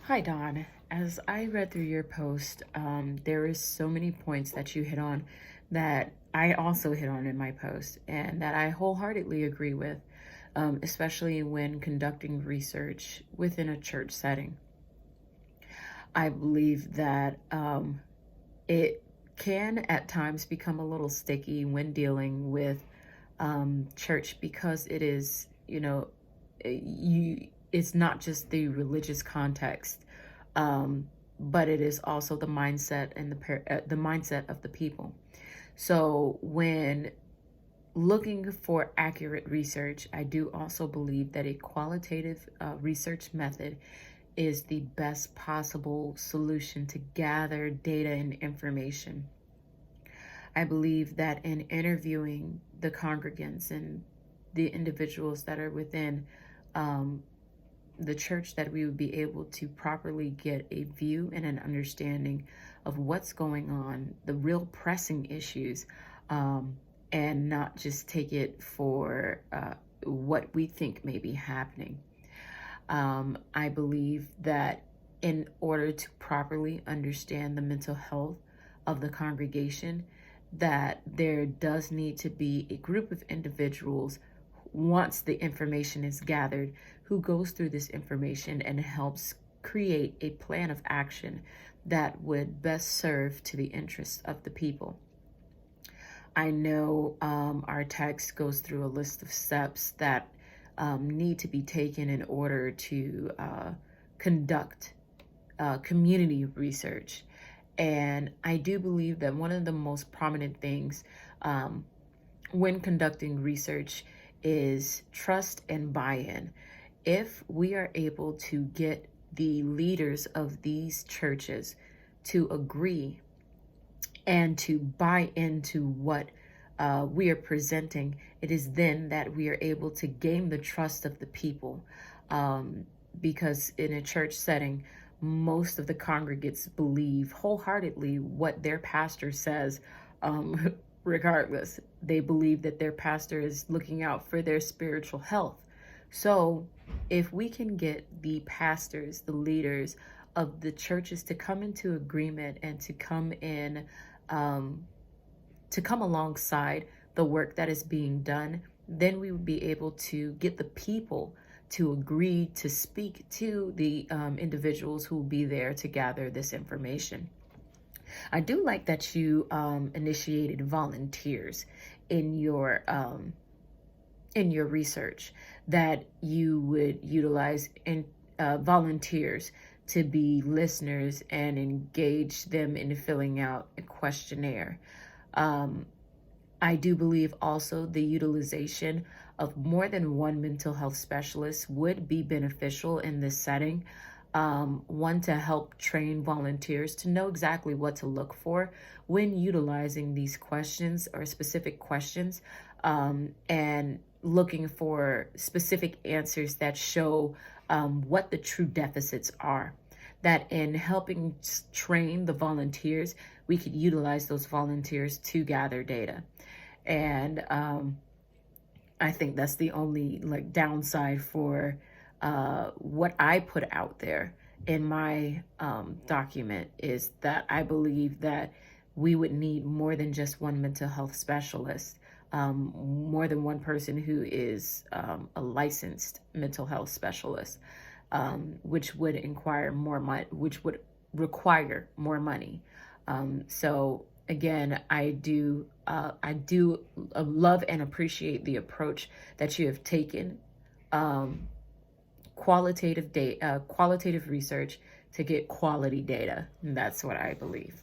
Hi, Don. As I read through your post, there is so many points that you hit on that I also hit on in my post and that I wholeheartedly agree with, especially when conducting research within a church setting. I believe that it can at times become a little sticky when dealing with church because it is, it's not just the religious context, but it is also the mindset and the mindset of the people. So when looking for accurate research, I do also believe that a qualitative research method is the best possible solution to gather data and information. I believe that in interviewing the congregants and the individuals that are within um, the church, that we would be able to properly get a view and an understanding of what's going on, the real pressing issues, and not just take it for what we think may be happening. I believe that in order to properly understand the mental health of the congregation, that there does need to be a group of individuals once the information is gathered who goes through this information and helps create a plan of action that would best serve to the interests of the people. I know our text goes through a list of steps that need to be taken in order to conduct community research. And I do believe that one of the most prominent things when conducting research is trust and buy-in. If we are able to get the leaders of these churches to agree and to buy into what we are presenting, it is then that we are able to gain the trust of the people. Because in a church setting, most of the congregants believe wholeheartedly what their pastor says, regardless. They believe that their pastor is looking out for their spiritual health. So if we can get the pastors, the leaders of the churches to come into agreement and to come in, um, to come alongside the work that is being done, then we would be able to get the people to agree to speak to the individuals who will be there to gather this information. I do like that you initiated volunteers in your research, that you would utilize volunteers to be listeners and engage them in filling out a questionnaire. Um, I do believe also the utilization of more than one mental health specialist would be beneficial in this setting. One, to help train volunteers to know exactly what to look for when utilizing these questions or specific questions, and looking for specific answers that show what the true deficits are. That in helping train the volunteers, we could utilize those volunteers to gather data. And I think that's the only like downside for what I put out there in my document, is that I believe that we would need more than just one mental health specialist, more than one person who is a licensed mental health specialist, which would inquire more money, which would require more money. So again, I do love and appreciate the approach that you have taken, um, qualitative research to get quality data. And that's what I believe.